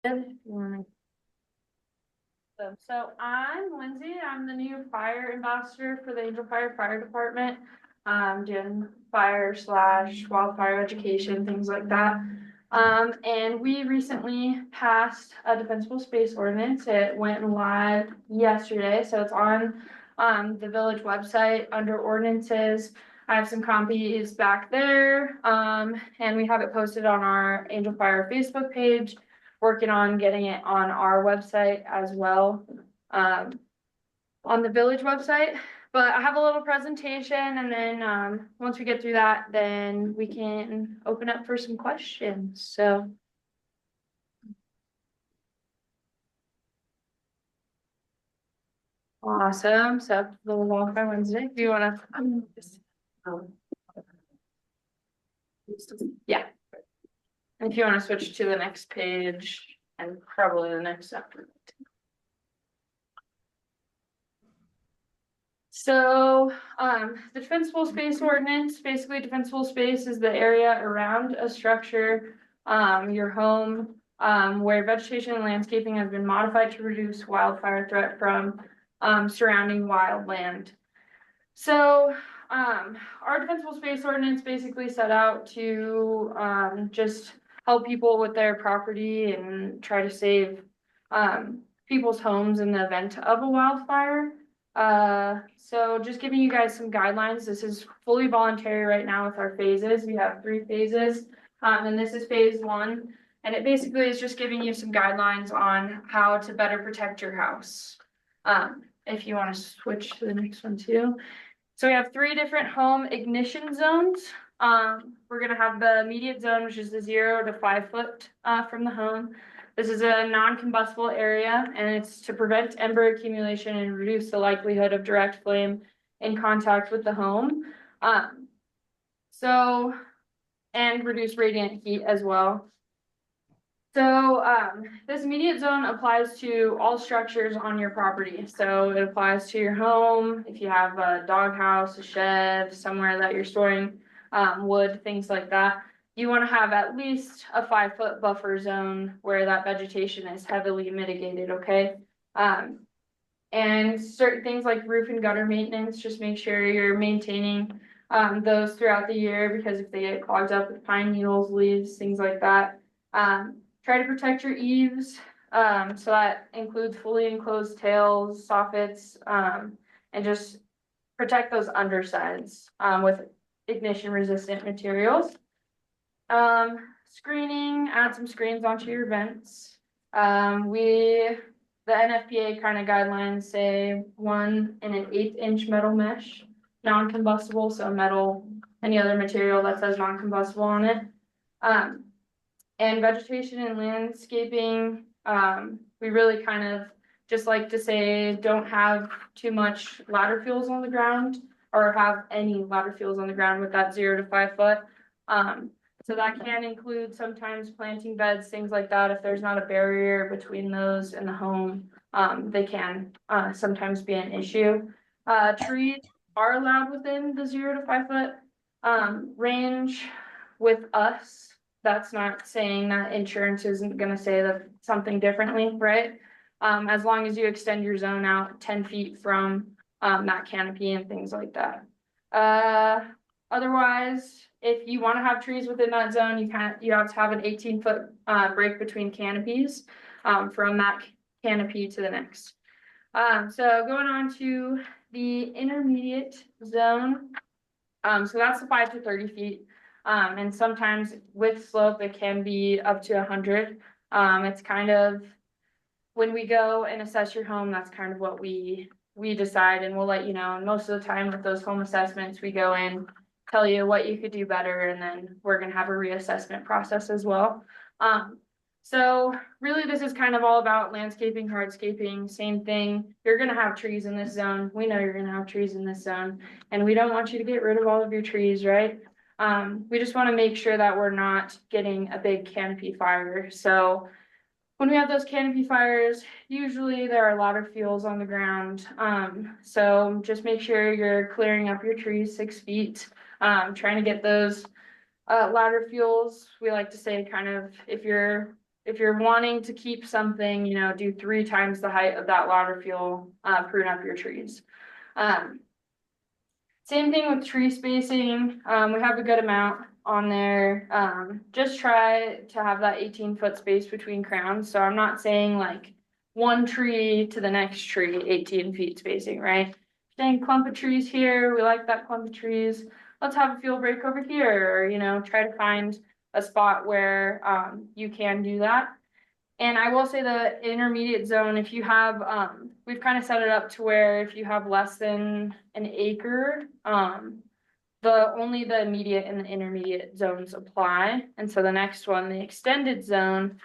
So I'm Lindsay. I'm the new fire ambassador for the Angel Fire Department. Doing fire slash wildfire education, things like that. And we recently passed a defensible space ordinance. It went live yesterday, so it's on the village website under ordinances. I have some copies back there, and we have it posted on our Angel Fire Facebook page. Working on getting it on our website as well, on the village website. But I have a little presentation, and then once we get through that, then we can open up for some questions. So awesome. So the walk by Wednesday. Do you want to? Yeah. If you want to switch to the next page and probably the next after. So, the defensible space ordinance, basically defensible space is the area around a structure, your home, where vegetation and landscaping has been modified to reduce wildfire threat from, surrounding wild land. So, our defensible space ordinance basically set out to, just help people with their property and try to save, people's homes in the event of a wildfire. So just giving you guys some guidelines. This is fully voluntary right now with our phases. We have 3 phases, and this is phase 1. And it basically is just giving you some guidelines on how to better protect your house. If you want to switch to the next one too. So we have 3 different home ignition zones. We're gonna have the immediate zone, which is the 0 to 5 foot from the home. This is a non-combustible area, and it's to prevent ember accumulation and reduce the likelihood of direct flame in contact with the home. And reduce radiant heat as well. So this immediate zone applies to all structures on your property. So it applies to your home, if you have a doghouse, a shed, somewhere that you're storing wood, things like that. You want to have at least a 5-foot buffer zone where that vegetation is heavily mitigated, okay? And certain things like roof and gutter maintenance, just make sure you're maintaining those throughout the year, because if they get clogged up with pine needles, leaves, things like that. Try to protect your eaves, so that includes fully enclosed tails, soffits, and just protect those undersides with ignition resistant materials. Screening, add some screens onto your vents. The NFPA kind of guidelines say 1 1/8 inch metal mesh, non-combustible, so metal, any other material that says non-combustible on it. And vegetation and landscaping, we really kind of just like to say don't have too much ladder fuels on the ground, or have any ladder fuels on the ground with that 0 to 5 foot. So that can include sometimes planting beds, things like that. If there's not a barrier between those and the home, they can sometimes be an issue. Trees are allowed within the 0 to 5 foot range with us. That's not saying that insurance isn't gonna say that something differently, right? As long as you extend your zone out 10 feet from that canopy and things like that. Otherwise, if you want to have trees within that zone, you have to have an 18-foot break between canopies from that canopy to the next. So going on to the intermediate zone. So that's the 5 to 30 feet. And sometimes with slope, it can be up to 100. It's kind of, when we go and assess your home, that's kind of what we decide, and we'll let you know. And most of the time with those home assessments, we go in, tell you what you could do better, and then we're gonna have a reassessment process as well. So really this is kind of all about landscaping, hardscaping, same thing. You're gonna have trees in this zone. We know you're gonna have trees in this zone, and we don't want you to get rid of all of your trees, right? We just want to make sure that we're not getting a big canopy fire. So when we have those canopy fires, usually there are ladder fuels on the ground. So just make sure you're clearing up your trees 6 feet, trying to get those ladder fuels. We like to say kind of, if if you're wanting to keep something, do 3 times the height of that louder fuel, prune up your trees. Same thing with tree spacing. We have a good amount on there. Just try to have that 18-foot space between crowns. So I'm not saying like one tree to the next tree, 18 feet spacing, right? Saying clump of trees here, we like that clump of trees. Let's have a fuel break over here, or try to find a spot where you can do that. And I will say the intermediate zone, if you have, we've kind of set it up to where if you have less than an acre, only the immediate and the intermediate zones apply. And so the next one, the extended zone,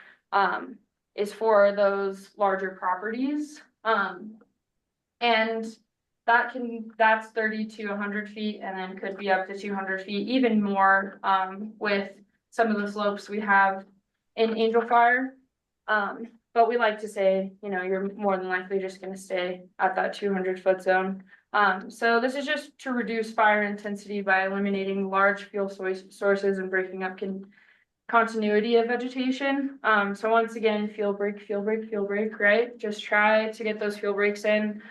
is for those larger properties. And that's 30 to 100 feet, and then could be up to 200 feet, even more, with some of the slopes we have in Angel Fire. But we like to say, you're more than likely just going to stay at that 200-foot zone. So this is just to reduce fire intensity by eliminating large fuel sources and breaking up continuity of vegetation. So once again, fuel break, right? Just try to get those fuel breaks in.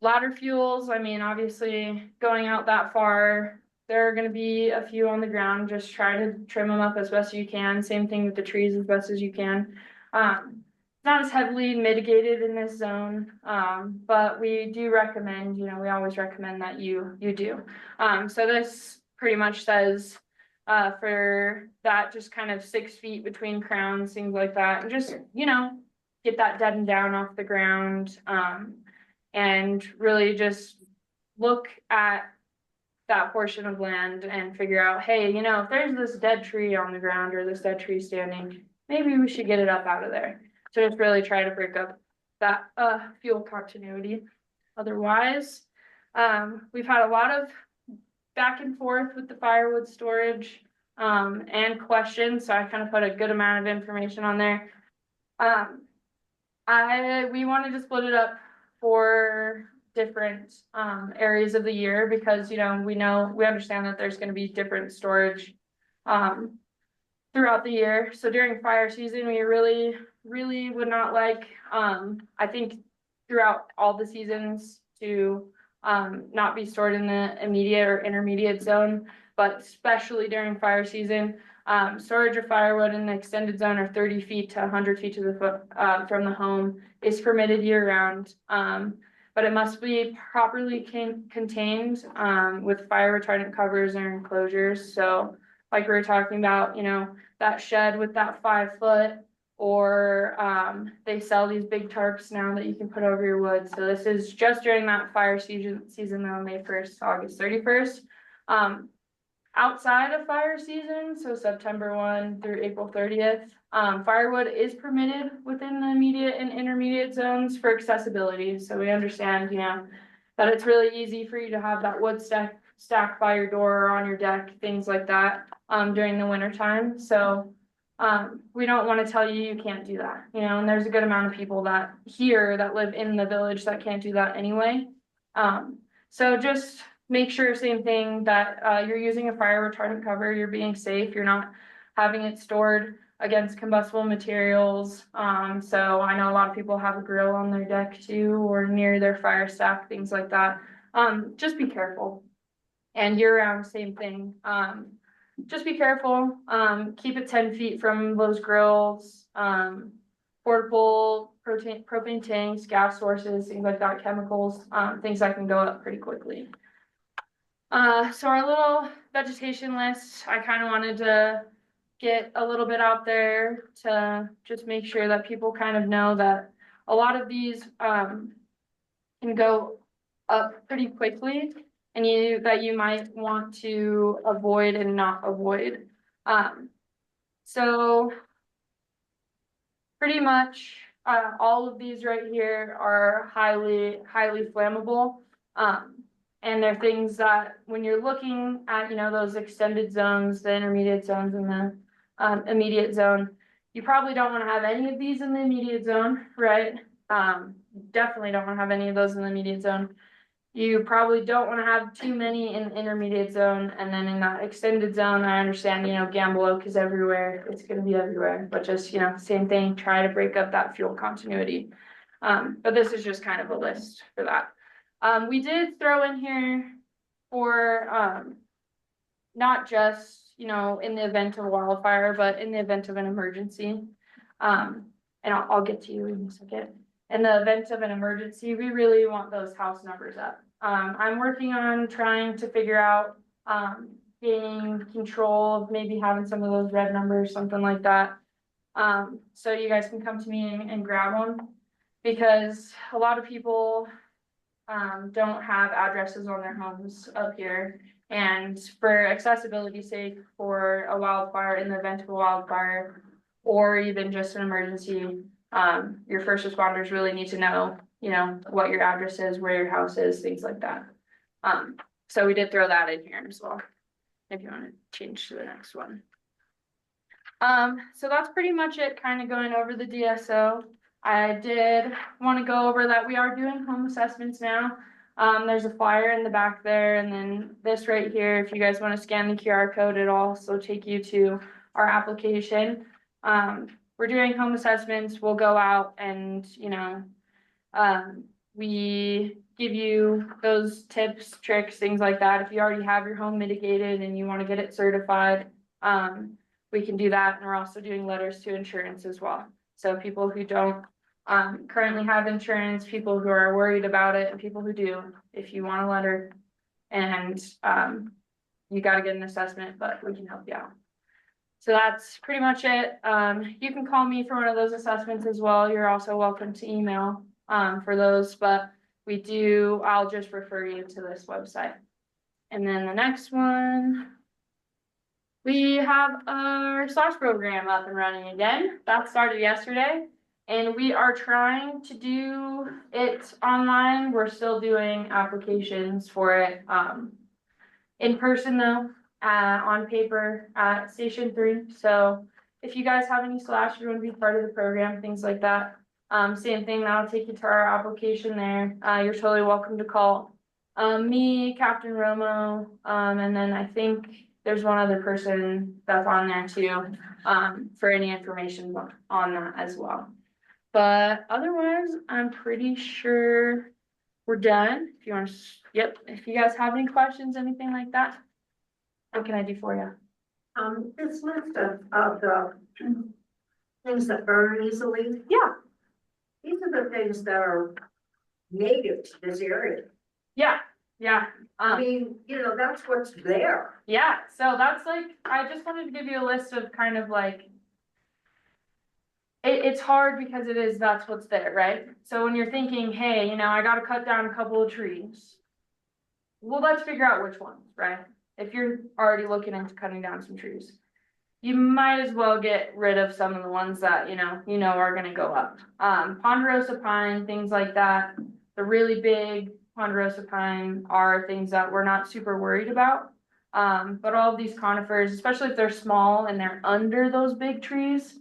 Ladder fuels, I mean, obviously going out that far, there are going to be a few on the ground. Just try to trim them up as best as you can. Same thing with the trees as best as you can. Not as heavily mitigated in this zone, but we do recommend, we always recommend that you do. So this pretty much says for that, just kind of 6 feet between crowns, things like that, and just, get that deadened down off the ground, and really just look at that portion of land and figure out, hey, if there's this dead tree on the ground or this dead tree standing, maybe we should get it up out of there. So just really try to break up that fuel continuity. Otherwise, we've had a lot of back and forth with the firewood storage and questions, so I kind of put a good amount of information on there. We wanted to split it up for different areas of the year because we understand that there's going to be different storage throughout the year. So during fire season, we really would not like, I think throughout all the seasons, to not be stored in the immediate or intermediate zone, but especially during fire season. Storage of firewood in the extended zone or 30 feet to 100 feet to the foot from the home is permitted year round, but it must be properly contained with fire retardant covers or enclosures. So like we were talking about, that shed with that 5 foot, or they sell these big tarps now that you can put over your wood. So this is just during that fire season though, May 1st to August 31st. Outside of fire season, so September 1 through April 30th, firewood is permitted within the immediate and intermediate zones for accessibility. So we understand, that it's really easy for you to have that wood stack by your door or on your deck, things like that, during the winter time. So we don't want to tell you you can't do that, and there's a good amount of people that live in the village that can't do that anyway. So just make sure, same thing, that you're using a fire retardant cover, you're being safe, you're not having it stored against combustible materials. So I know a lot of people have a grill on their deck too, or near their fire stack, things like that. Just be careful. And year round, same thing. Just be careful. Keep it 10 feet from those grills, portable propane tanks, gas sources, things like that, chemicals, things that can go up pretty quickly. So our little vegetation list, I kind of wanted to get a little bit out there to just make sure that people kind of know that a lot of these can go up pretty quickly, and that you might want to avoid and not avoid. So pretty much all of these right here are highly flammable. And they're things that when you're looking at, those extended zones, the intermediate zones and the immediate zone, you probably don't want to have any of these in the immediate zone, right? Definitely don't want to have any of those in the immediate zone. You probably don't want to have too many in the intermediate zone, and then in that extended zone, I understand, gamble oak is everywhere. It's going to be everywhere, but just, same thing, try to break up that fuel continuity. But this is just kind of a list for that. We did throw in here for, not just, in the event of a wildfire, but in the event of an emergency. And I'll get to you in a second. In the event of an emergency, we really want those house numbers up. I'm working on trying to figure out, gaining control of maybe having some of those red numbers, something like that. So you guys can come to me and grab one, because a lot of people, don't have addresses on their homes up here. And for accessibility's sake, for a wildfire, in the event of a wildfire, or even just an emergency, your first responders really need to know, what your address is, where your house is, things like that. So we did throw that in here as well, if you want to change to the next one. So that's pretty much it, kind of going over the DSO. I did want to go over that we are doing home assessments now. There's a flyer in the back there, and then this right here, if you guys want to scan the QR code, it'll also take you to our application. We're doing home assessments. We'll go out and, we give you those tips, tricks, things like that. If you already have your home mitigated and you want to get it certified, we can do that. And we're also doing letters to insurance as well. So people who don't currently have insurance, people who are worried about it, and people who do, if you want a letter and you got to get an assessment, but we can help you out. So that's pretty much it. You can call me for one of those assessments as well. You're also welcome to email for those, but I'll just refer you to this website. And then the next one, we have our SLASH program up and running again. That started yesterday, and we are trying to do it online. We're still doing applications for it in person though, on paper at Station 3. So if you guys have any SLASH, you want to be part of the program, things like that, same thing, that'll take you to our application there. You're totally welcome to call me, Captain Romo, and then I think there's one other person that's on there too, for any information on that as well. But otherwise, I'm pretty sure we're done. If you want to, yep, if you guys have any questions, anything like that, what can I do for you? This list of the things that burn easily. Yeah. These are the things that are native to this area. Yeah. I mean, that's what's there. Yeah, so that's like, I just wanted to give you a list of kind of like, it's hard because that's what's there, right? So when you're thinking, hey, I gotta cut down a couple of trees. Well, let's figure out which ones, right? If you're already looking into cutting down some trees, you might as well get rid of some of the ones that, are gonna go up. Ponderosa pine, things like that, the really big ponderosa pine are things that we're not super worried about. But all of these conifers, especially if they're small and they're under those big trees,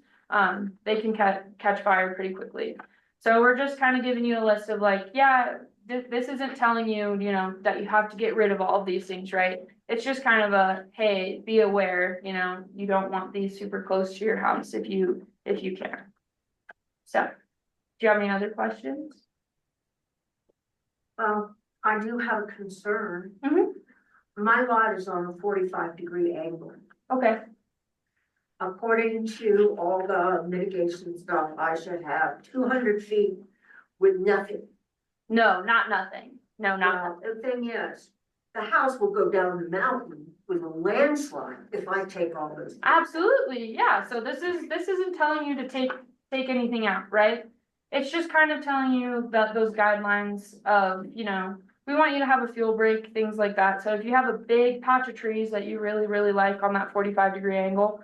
they can catch fire pretty quickly. So we're just kind of giving you a list of like, yeah, this isn't telling you, that you have to get rid of all of these things, right? It's just kind of a, hey, be aware, you don't want these super close to your house if you can. So, do you have any other questions? I do have a concern. Mm-hmm. My lot is on a 45-degree angle. Okay. According to all the mitigation stuff, I should have 200 feet with nothing. No, not nothing. No, not nothing. The thing is, the house will go down the mountain with a landslide if I take all those. Absolutely, yeah. So this isn't telling you to take anything out, right? It's just kind of telling you that those guidelines of, we want you to have a fuel break, things like that. So if you have a big patch of trees that you really, really like on that 45-degree angle,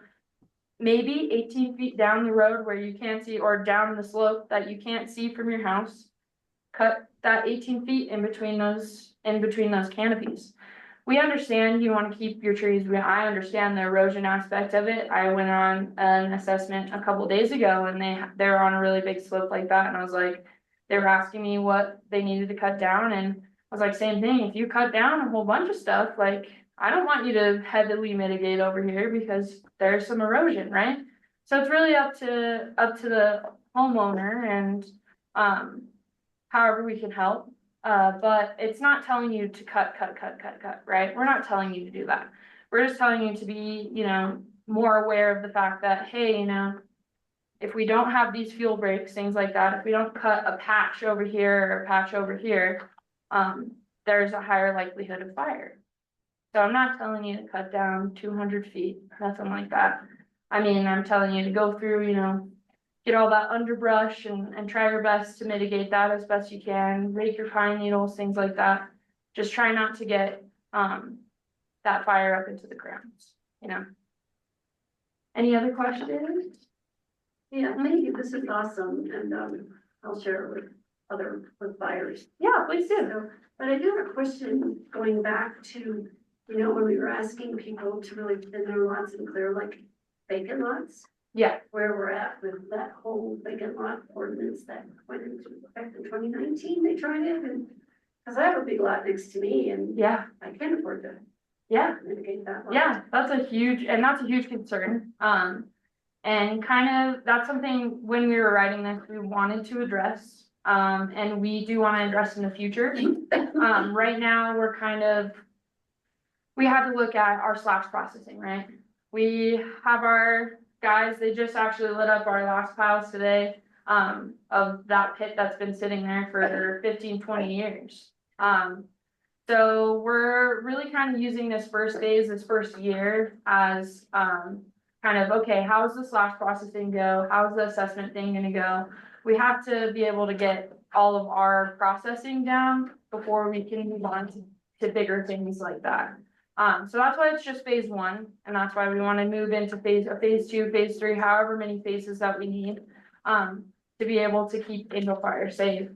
maybe 18 feet down the road where you can't see, or down the slope that you can't see from your house, cut that 18 feet in between those canopies. We understand you want to keep your trees. I understand the erosion aspect of it. I went on an assessment a couple days ago, and they're on a really big slope like that, and I was like, they were asking me what they needed to cut down, and I was like, same thing, if you cut down a whole bunch of stuff, like, I don't want you to heavily mitigate over here because there's some erosion, right? So it's really up to the homeowner and, however we can help. But it's not telling you to cut, right? We're not telling you to do that. We're just telling you to be, more aware of the fact that, hey, if we don't have these fuel breaks, things like that, if we don't cut a patch over here or a patch over here, there's a higher likelihood of fire. So I'm not telling you to cut down 200 feet, nothing like that. I mean, I'm telling you to go through, get all that underbrush and try your best to mitigate that as best you can, rake your pine needles, things like that. Just try not to get, that fire up into the ground. Any other questions? Yeah, thank you. This is awesome, and I'll share it with buyers. Yeah, please do. So, but I do have a question going back to, when we were asking people to really thin their lots and clear like vacant lots, Yeah, where we're at with that whole vacant lot ordinance that went into effect in 2019. They tried it, and because I have a big lot next to me, and yeah, I can't afford to yeah. mitigate that lot. Yeah, that's a huge concern. And kind of, that's something when we were writing this, we wanted to address. And we do want to address in the future. Right now, we had to look at our slash processing, right? We have our guys, they just actually lit up our last piles today, of that pit that's been sitting there for 15, 20 years. So we're really kind of using this first phase, this first year as, kind of, okay, how's the slash processing go? How's the assessment thing gonna go? We have to be able to get all of our processing down before we can move on to bigger things like that. So that's why it's just phase one, and that's why we want to move into phase two, phase three, however many phases that we need, to be able to keep Angel Fire safe.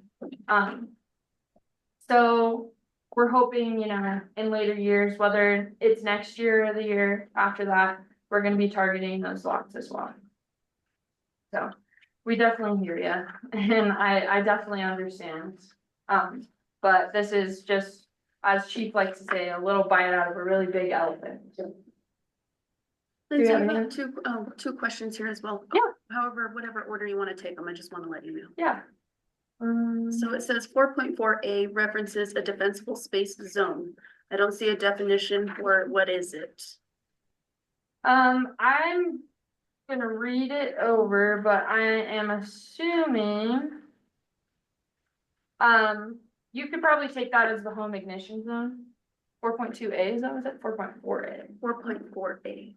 So we're hoping, in later years, whether it's next year or the year after that, we're gonna be targeting those lots as well. So we definitely hear you, and I definitely understand. But this is just, as Chief likes to say, a little bite out of a really big elephant. Lindsay, Yeah, I I have two questions here as well. Yeah. However, whatever order you want to take them, I just want to let you know. Yeah. So it says 4.4A references a defensible space zone. I don't see a definition for it. What is it? I'm gonna read it over, but I am assuming. You could probably take that as the home ignition zone. 4.2A, is that what it? 4.4A. 4.4A.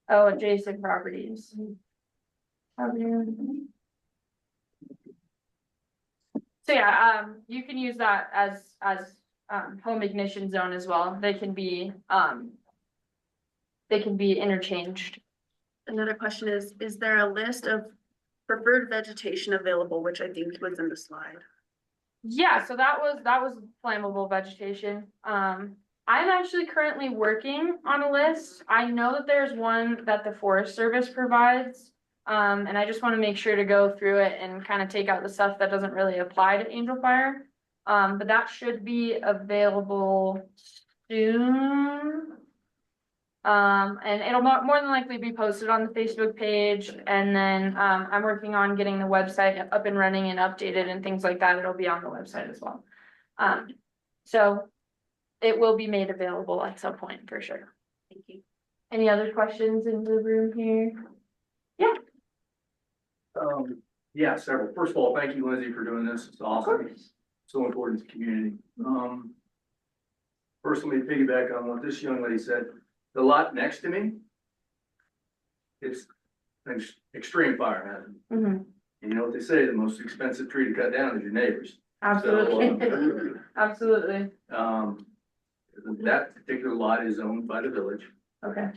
Oh, adjacent properties. So yeah, you can use that as home ignition zone as well. They can be interchanged. Another question is there a list of preferred vegetation available, which I think was in the slide? Yeah, so that was flammable vegetation. I'm actually currently working on a list. I know that there's one that the Forest Service provides. And I just want to make sure to go through it and kind of take out the stuff that doesn't really apply to Angel Fire. But that should be available soon. And it'll more than likely be posted on the Facebook page, and then, I'm working on getting the website up and running and updated and things like that. It'll be on the website as well. So it will be made available at some point for sure. Thank you. Any other questions in the room here? Yeah. Yeah, several. First of all, thank you, Lindsay, for doing this. It's awesome. So important to the community. First, let me piggyback on what this young lady said. The lot next to me, it's an extreme fire hazard. Mm-hmm. And you know what they say, the most expensive tree to cut down is your neighbor's. Absolutely. So, Absolutely. that particular lot is owned by the village. Okay.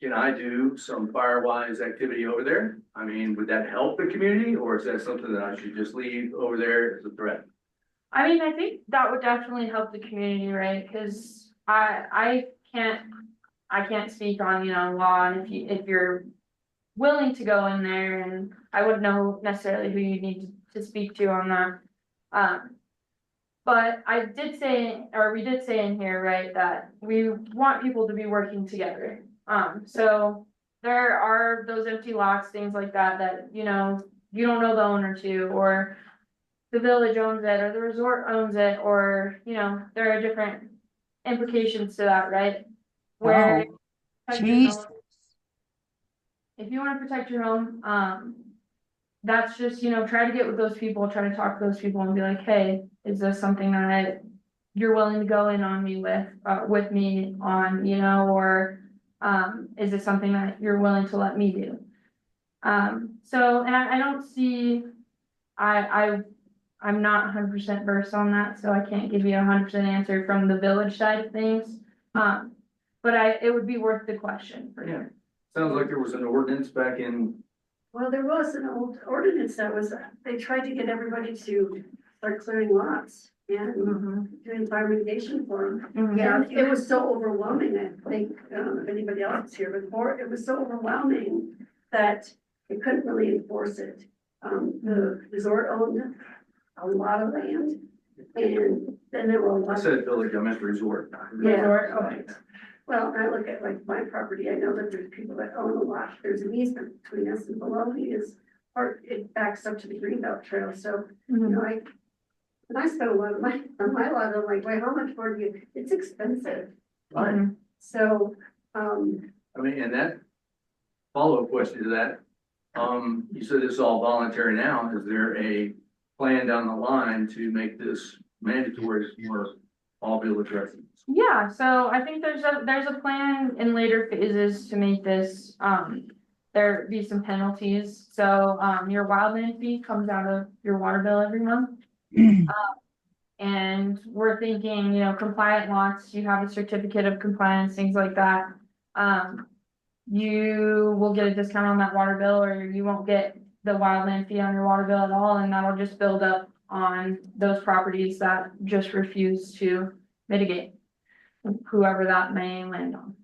Can I do some firewise activity over there? I mean, would that help the community, or is that something that I should just leave over there as a threat? I mean, I think that would definitely help the community, right? Cause I can't speak on, law, and if you're willing to go in there, and I wouldn't know necessarily who you need to speak to on that. But I did say, or we did say in here, right, that we want people to be working together. So there are those empty lots, things like that, that, you know, you don't know the owner to, or the village owns it, or the resort owns it, or, you know, there are different implications to that, right? Where Oh, protect your jeez. home- if you wanna protect your home, that's just, you know, try to get with those people, try to talk to those people and be like, hey, is this something that you're willing to go in on me with me on, you know, or, is this something that you're willing to let me do? So, and I don't see, I'm not 100% versed on that, so I can't give you a 100% answer from the village side of things. But it would be worth the question for Yeah. sure. Sounds like there was an ordinance back in, Well, there was an old ordinance that was, they tried to get everybody to start clearing lots and doing fire mitigation for them. Yeah, it was so overwhelming, I think, if anybody else is here before, it was so overwhelming that they couldn't really enforce it. The resort owned a lot of land, and then there were a I lot. said village, I meant resort. Yeah. Resort, okay. Well, I look at like my property, I know that there's people that own a lot, there's an easement between us and below me is, or it backs up to the Greenbelt Trail, so, you know, and I spent a lot of money on my lot, I'm like, wait, how much more do you, it's expensive. Right. So, I mean, and that follow-up question to that, you said it's all voluntary now. Is there a plan down the line to make this mandatory for all village residents? Yeah, so I think there's a plan in later phases to make this, there be some penalties. So, your wildland fee comes out of your water bill every month. And we're thinking, you know, compliant lots, you have a certificate of compliance, things like that. You will get a discount on that water bill, or you won't get the wildland fee on your water bill at all, and that'll just build up on those properties that just refuse to mitigate, whoever that may land on.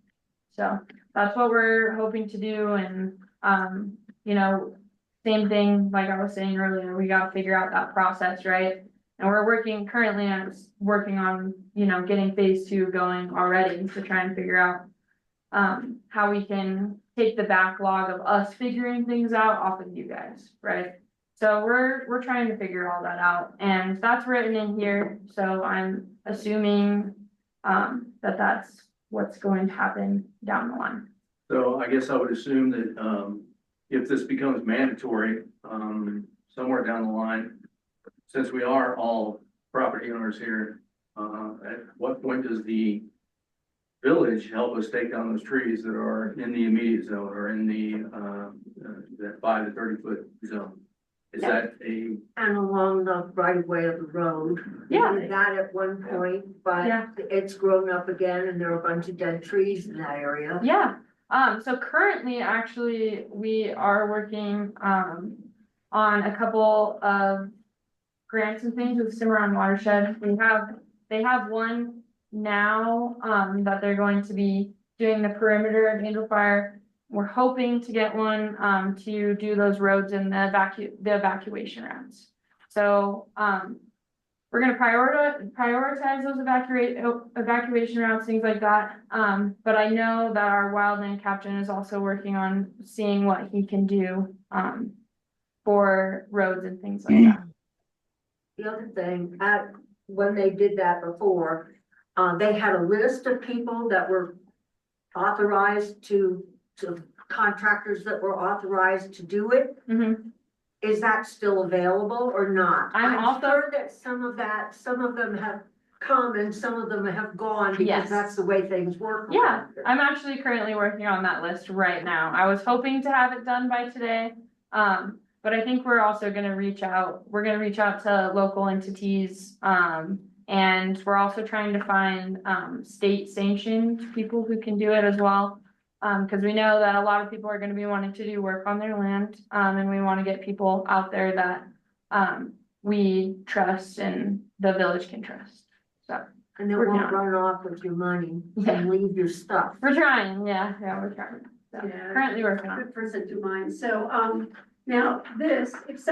So that's what we're hoping to do, and, you know, same thing, like I was saying earlier, we gotta figure out that process, right? And we're working on, you know, getting phase 2 going already to try and figure out how we can take the backlog of us figuring things out off of you guys, right? So we're trying to figure all that out, and that's written in here, so I'm assuming that that's what's going to happen down the line. So I guess I would assume that, if this becomes mandatory, somewhere down the line, since we are all property owners here, at what point does the village help us take down those trees that are in the immediate zone or in that 5 to 30 foot zone? Is that And along the right of way of the road. Yeah. We did that at one point, but Yeah. it's grown up again and there are a bunch of dead trees in that area. Yeah, so currently, actually, we are working, on a couple of grants and things with Cimarron Watershed. They have one now, that they're going to be doing the perimeter of Angel Fire. We're hoping to get one, to do those roads and the evacuation routes. So, we're gonna prioritize those evacuation routes, things like that. But I know that our wildland captain is also working on seeing what he can do, for roads and things like that. The other thing, when they did that before, they had a list of people that were authorized to contractors that were authorized to do it. Mhm. Is that still available or not? I'm also- sure that some of them have come and some of them have gone Yes. because that's the way things work. Yeah, around here. I'm actually currently working on that list right now. I was hoping to have it done by today. But I think we're also gonna reach out, to local entities, and we're also trying to find, state sanctioned people who can do it as well. Cause we know that a lot of people are gonna be wanting to do work on their land, and we wanna get people out there that, we trust and the village can trust. So, And they Working won't on it. run off with your money Yeah. and leave your stuff. we're trying, yeah, we're trying. So Yeah. currently working on it. Good person to mind. So, now this, if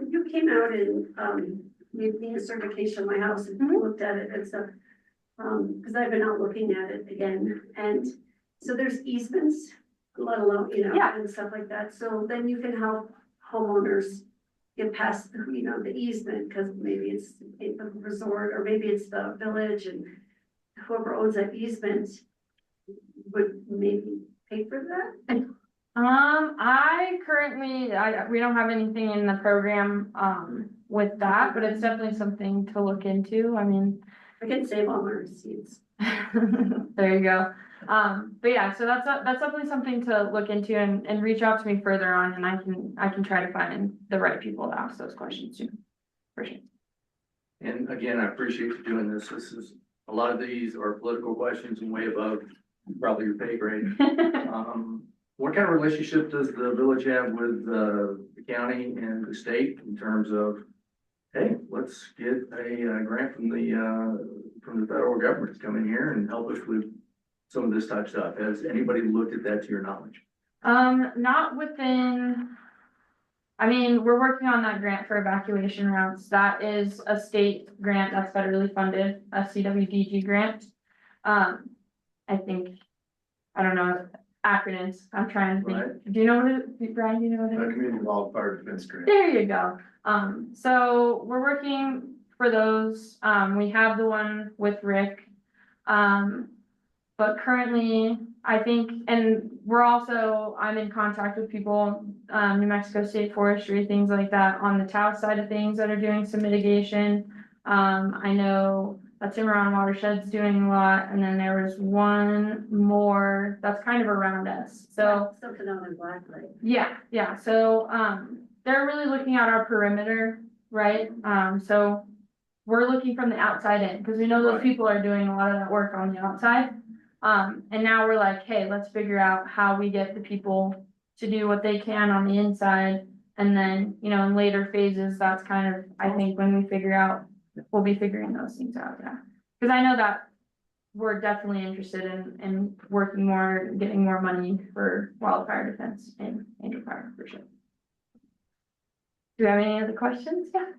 you came out and, gave me a certification of my house and Mhm. looked at it and stuff, cause I've been out looking at it again, and so there's easements, let alone, Yeah. and stuff like that. So then you can help homeowners get past, the easement, cause maybe it's a resort, or maybe it's the village, and whoever owns that easement would maybe pay for that. we don't have anything in the program, with that, but it's definitely something to look into. I mean, I can save all my receipts. there you go. But yeah, so that's definitely something to look into and reach out to me further on, and I can try to find the right people to ask those questions to. For sure. And again, I appreciate you doing this. This is, a lot of these are political questions and way above probably your pay grade. What kind of relationship does the village have with the county and the state in terms of, hey, let's get a grant from the federal government to come in here and help us with some of this type of stuff? Has anybody looked at that to your knowledge? Not within. I mean, we're working on that grant for evacuation routes. That is a state grant that's federally funded, a CWDG grant. I think, I don't know, acronyms, I'm trying to think. Right. Do you know what it, Brian, do you know what it is? Community Wildfire Defense Grant. There you go. So we're working for those. We have the one with Rick. But currently, I think, and I'm in contact with people, New Mexico State Forestry, things like that, on the Taos side of things that are doing some mitigation. I know that Cimarron Watershed's doing a lot, and then there was one more that's kind of around us, so. Something on the Black Lake. Yeah, so, they're really looking at our perimeter, right? So we're looking from the outside in, because we know those Right. people are doing a lot of that work on the outside. And now we're like, hey, let's figure out how we get the people to do what they can on the inside. And then, in later phases, that's kind of, I think, when we'll be figuring those things out, yeah. Because I know that we're definitely interested in working more, getting more money for wildfire defense and Angel Fire, for sure. Do you have any other questions? Yeah.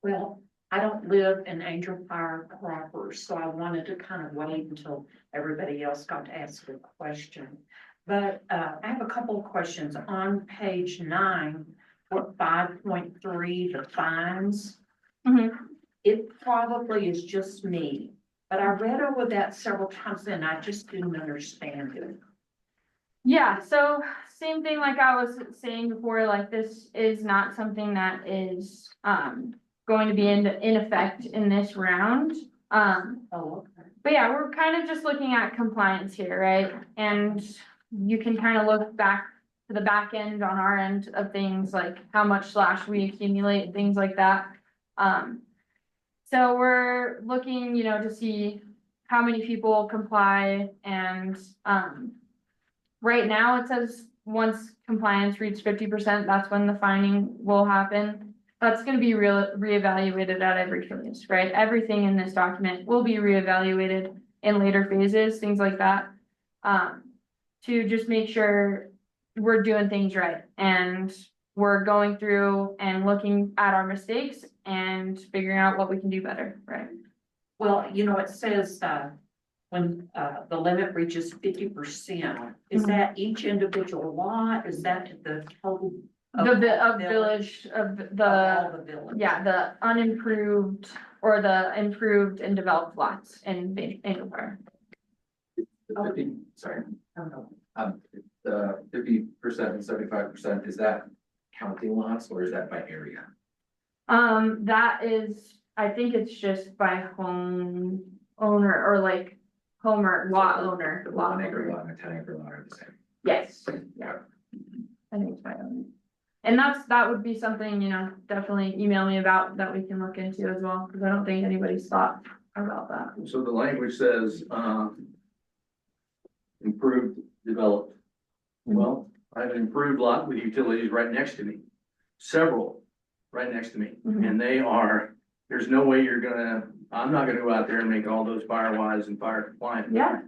Well, I don't live in Angel Fire proper, so I wanted to kind of wait until everybody else got to ask a question. But I have a couple of questions. On page 9, what 5.3 defines, Mhm. it probably is just me, but I read over that several times and I just didn't understand it. Yeah, so same thing like I was saying before, like this is not something that is going to be in effect in this round. Oh, okay. But yeah, we're kind of just looking at compliance here, right? And you can kind of look back to the back end on our end of things, like how much slash we accumulate, things like that. So we're looking, to see how many people comply, and right now it says once compliance reaches 50%, that's when the fining will happen. That's gonna be reevaluated at every phase, right? Everything in this document will be reevaluated in later phases, things like that. To just make sure we're doing things right, and we're going through and looking at our mistakes and figuring out what we can do better, right? Well, it says when the limit reaches 50%, is that each individual lot? Is that the total? Of all village, of of the, all the village? yeah, the unimproved or the improved and developed lots in Angel Fire. Sorry, I don't know. the 50% and 75%, is that counting lots or is that by area? That is, I think it's just by home owner, or like lot owner. The 1 acre lot and a 10 acre lot are the same. Yes, yeah. I think it's by owner. And that would be something, definitely email me about, that we can look into as well, because I don't think anybody's thought about that. So the language says, improved, developed. Well, I have an improved lot with utilities right next to me, several right next to me, Mhm. and there's no way I'm not gonna go out there and make all those fire wise and fire compliant. Yeah.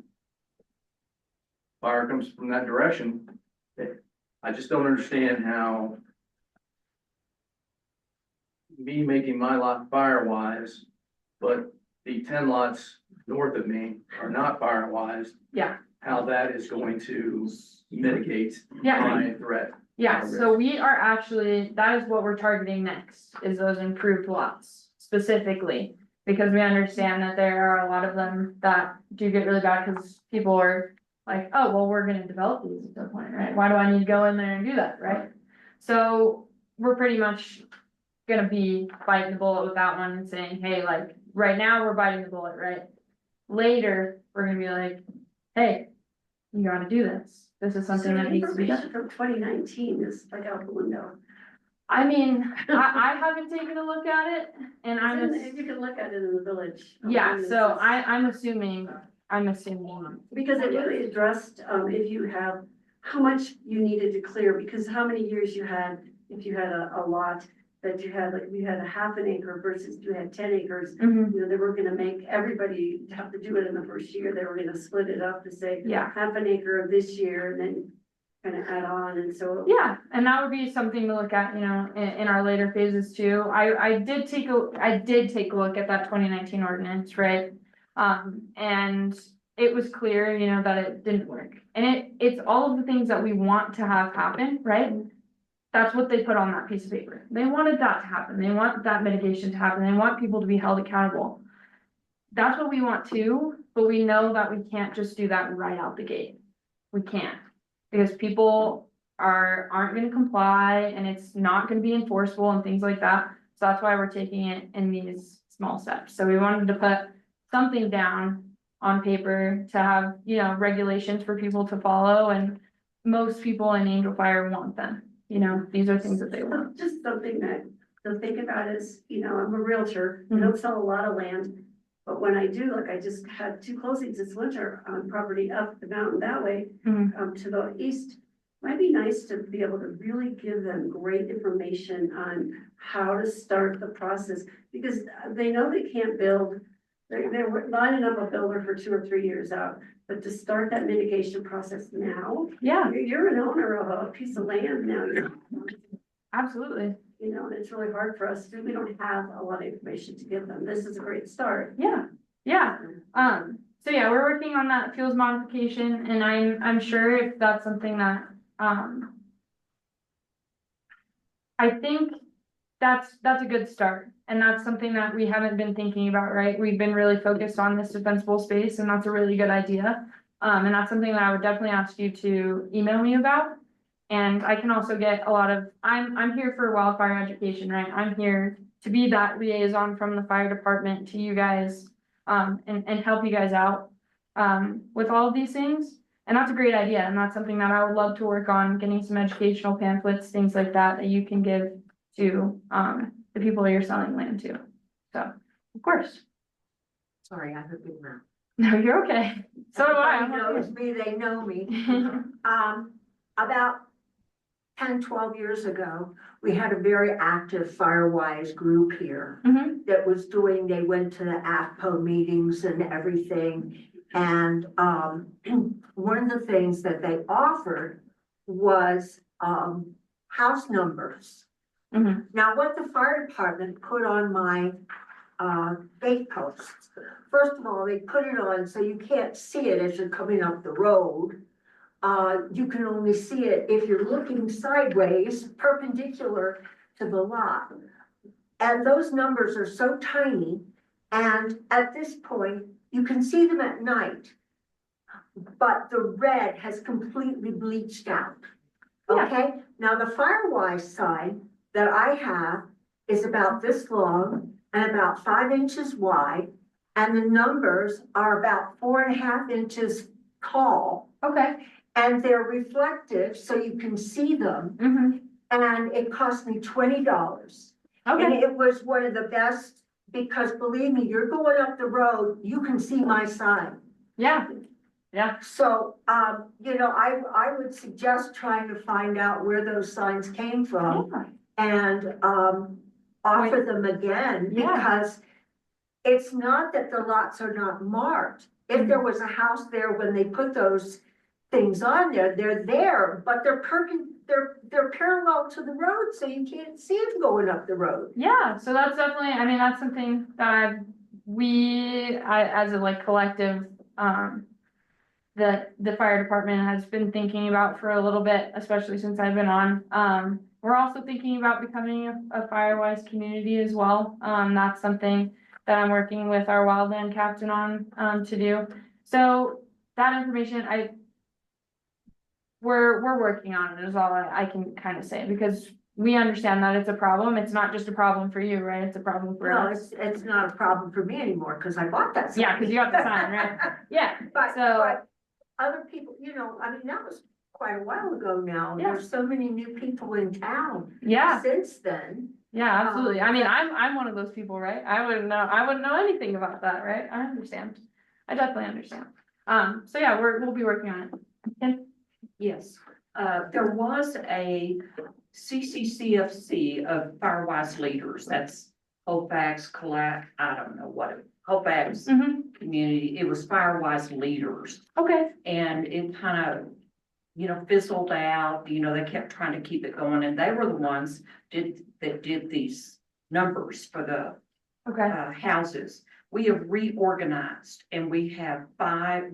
fire comes from that direction, I just don't understand how me making my lot fire wise, but the 10 lots north of me are not fire wise, Yeah, how that is going to mitigate yeah. my threat. Yeah, so we are actually, that is what we're targeting next, is those improved lots specifically. Because we understand that there are a lot of them that do get really bad, because people are like, oh, well, we're gonna develop these at some point, right? Why do I need to go in there and do that, right? So we're pretty much gonna be biting the bullet with that one and saying, hey, like, right now, we're biting the bullet, right? Later, we're gonna be like, hey, you gotta do this. This is something that needs to be done. From 2019 is like out the window. I mean, I haven't taken a look at it, and If you can look at it in the village. yeah, so Ordinances. I'm assuming. Because it really addressed, if you have, how much you needed to clear, because how many years you had, if you had a lot that you had, like, you had a half an acre versus you had 10 acres, Mhm, you know, they were gonna make everybody have to do it in the first year, they were gonna split it up to say yeah, half an acre of this year, and then kind of add on, and so. yeah, and that would be something to look at, you know, in our later phases too. I did take a look at that 2019 ordinance, right? And it was clear, you know, that it didn't work. And it's all of the things that we want to have happen, right? That's what they put on that piece of paper. They wanted that to happen. They want that mitigation to happen. They want people to be held accountable. That's what we want too, but we know that we can't just do that right out the gate. We can't. Because people aren't gonna comply, and it's not gonna be enforceable and things like that. So that's why we're taking it in these small steps. So we wanted to put something down on paper to have, you know, regulations for people to follow, and most people in Angel Fire want them. You know, these are things that they want. Just something that to think about is, you know, I'm a realtor, I don't sell a lot of land. But when I do, like I just had 2 closings this winter on property up the mountain that way, Mhm. to the east. Might be nice to be able to really give them great information on how to start the process, because they know they can't build. They're lining up a builder for 2 or 3 years out, but to start that mitigation process now, Yeah, you're an owner of a piece of land now, absolutely. you know, and it's really hard for us, we don't have a lot of information to give them. This is a great start. Yeah, yeah. So yeah, we're working on that fuels modification, and I'm sure if that's something that, I think that's a good start, and that's something that we haven't been thinking about, right? We've been really focused on this defensible space, and that's a really good idea. And that's something that I would definitely ask you to email me about. And I can also get a lot of, I'm here for wildfire education, right? I'm here to be that liaison from the fire department to you guys, and help you guys out, with all of these things. And that's a great idea, and that's something that I would love to work on, getting some educational pamphlets, things like that, that you can give to, the people you're selling land to. So, of course. Sorry, I have a big mouth. No, you're okay. So do I. Everybody knows me, they know me. About 10, 12 years ago, we had a very active Firewise group here Mhm. that was doing, they went to the AFPO meetings and everything. And, one of the things that they offered was, house numbers. Mhm. Now, what the fire department put on my, gate posts, first of all, they put it on so you can't see it as you're coming up the road. You can only see it if you're looking sideways, perpendicular to the lot. And those numbers are so tiny, and at this point, you can see them at night. But the red has completely bleached out. Yeah. Okay, now the Firewise sign that I have is about this long and about 5 inches wide. And the numbers are about 4.5 inches tall. Okay. And they're reflective, so you can see them, Mhm. and it cost me $20. And Okay. it was one of the best, because believe me, you're going up the road, you can see my sign. Yeah. Yeah. So, you know, I would suggest trying to find out where those signs came from Yeah. and, offer them again, Yeah. because it's not that the lots are not marked. If there was a house there when they put those things on there, they're there, but they're parallel to the road, so you can't see them going up the road. Yeah, so that's definitely, I mean, that's something that as a like collective, the fire department has been thinking about for a little bit, especially since I've been on. We're also thinking about becoming a Firewise community as well. That's something that I'm working with our wildland captain on, to do. So that information, we're working on it is all I can kind of say, because we understand that it's a problem. It's not just a problem for you, right? It's a problem for Well, us. it's not a problem for me anymore, cause I bought that sign. Yeah, because you got the sign, right? Yeah, But, so, but other people, I mean, that was quite a while ago now. Yeah. There's so many new people in town yeah, since then. yeah, absolutely. I mean, I'm one of those people, right? I wouldn't know anything about that, right? I understand. I definitely understand. So yeah, we'll be working on it. Ken? Yes, there was a CCCFC of Firewise leaders, that's Colfax, I don't know what, Colfax Mhm. community, it was Firewise leaders. Okay, And it kind of, fizzled out, they kept trying to keep it going, and they were the ones that did these numbers for the okay. houses. We have reorganized, and we had five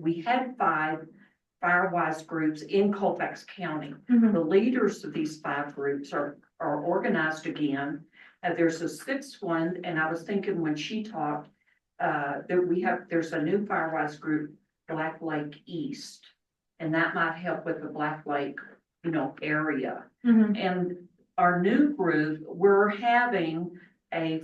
Firewise groups in Colfax County. Mhm. The leaders of these 5 groups are organized again. There's a 6th one, and I was thinking when she talked, there's a new Firewise group, Black Lake East. And that might help with the Black Lake, area. Mhm. And our new group, we're having a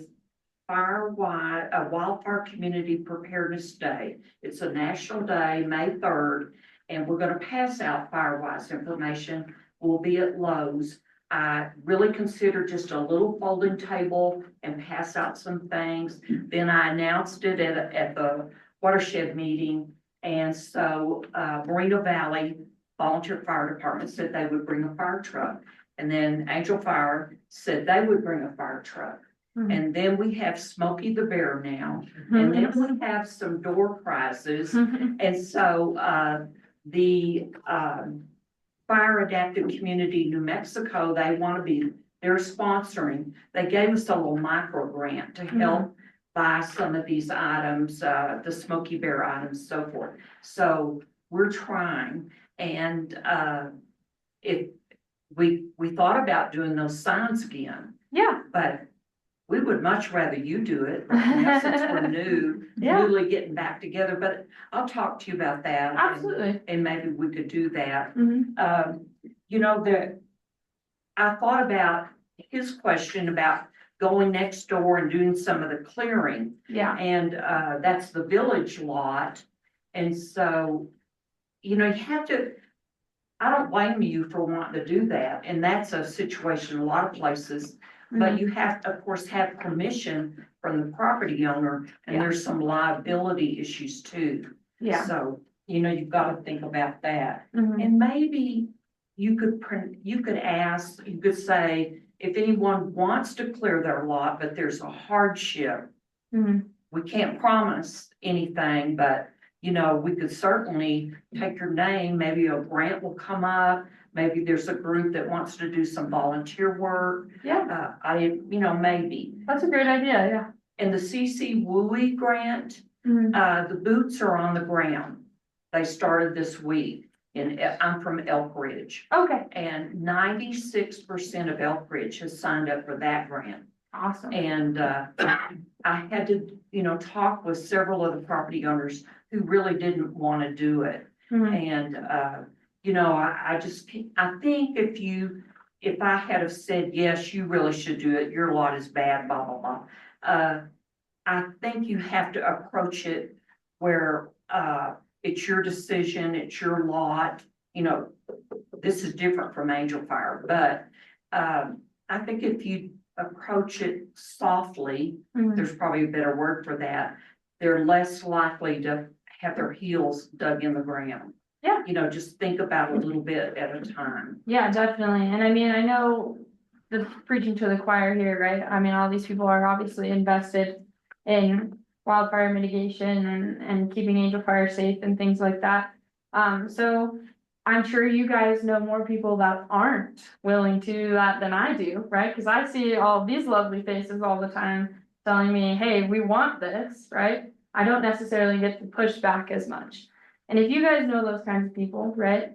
wildfire community preparedness day. It's a national day, May 3rd, and we're gonna pass out Firewise information. We'll be at Lowe's. I really considered just a little folding table and pass out some things. Then I announced it at the watershed meeting. And so, Moreno Valley Volunteer Fire Department said they would bring a fire truck. And then Angel Fire said they would bring a fire truck. Mhm. And then we have Smokey the Bear now. And then we have some door prizes. Mhm. And so, the, Fire Adaptive Community New Mexico, they're sponsoring. They gave us a little micro grant to help buy some of these items, the Smokey Bear items, so forth. So we're trying, and, if we thought about doing those signs again, Yeah, but we would much rather you do it right now since we're Yeah. newly getting back together, but I'll talk to you about that. absolutely. And maybe we could do that. Mhm. I thought about his question about going next door and doing some of the clearing. Yeah, And, that's the village lot. And so, you have to, I don't blame you for wanting to do that. And that's a situation in a lot of places. But you have to, of course, have permission from the property owner, and Yeah. there's some liability issues too. yeah. So, you've got to think about that. Mhm. And maybe you could say, if anyone wants to clear their lot, but there's a hardship, Mhm. we can't promise anything, but, we could certainly take your name, maybe a grant will come up. Maybe there's a group that wants to do some volunteer work. Yeah, Maybe. that's a great idea, yeah. And the CC WUI grant, Mhm. the boots are on the ground. They started this week, and I'm from Elk Ridge. Okay, And 96% of Elk Ridge has signed up for that grant. awesome. And, I had to, talk with several of the property owners who really didn't want to do it. Mhm. And, I think if I had have said, yes, you really should do it, your lot is bad, blah, blah, blah. I think you have to approach it where, it's your decision, it's your lot, this is different from Angel Fire, but, I think if you approach it softly, Mhm. there's probably a better word for that, they're less likely to have their heels dug in the ground. Yeah. Just think about it a little bit at a time. Yeah, definitely. And I mean, I know the preaching to the choir here, right? I mean, all these people are obviously invested in wildfire mitigation and keeping Angel Fire safe and things like that. So I'm sure you guys know more people that aren't willing to do that than I do, right? Because I see all these lovely faces all the time telling me, hey, we want this, right? I don't necessarily get to push back as much. And if you guys know those kinds of people, right?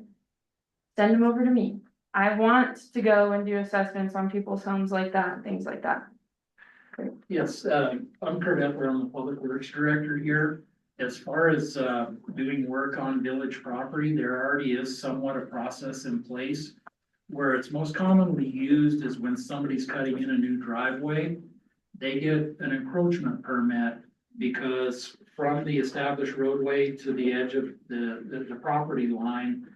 Send them over to me. I want to go and do assessments on people's homes like that, things like that. Yes, I'm Kurt Epler, I'm the Public Works Director here. As far as, doing work on village property, there already is somewhat a process in place. Where it's most commonly used is when somebody's cutting in a new driveway, they get an encroachment permit. Because from the established roadway to the edge of the property line,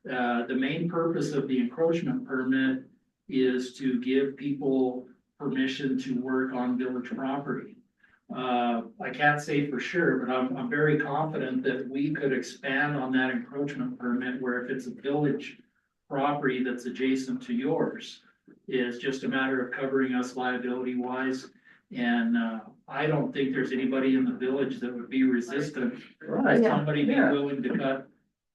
the main purpose of the encroachment permit is to give people permission to work on village property. I can't say for sure, but I'm very confident that we could expand on that encroachment permit where if it's a village property that's adjacent to yours, it's just a matter of covering us liability wise. And, I don't think there's anybody in the village that would be resistant. Right. Somebody be willing to cut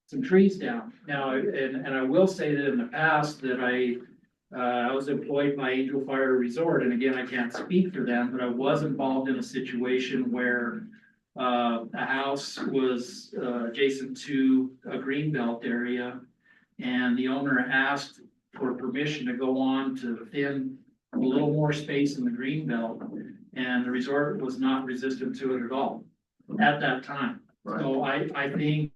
some trees down. Now, and I will say that in the past that I was employed by Angel Fire Resort, and again, I can't speak for them, but I was involved in a situation where a house was adjacent to a greenbelt area, and the owner asked for permission to go on to thin a little more space in the greenbelt, and the resort was not resistant to it at all at that time. Right. So I think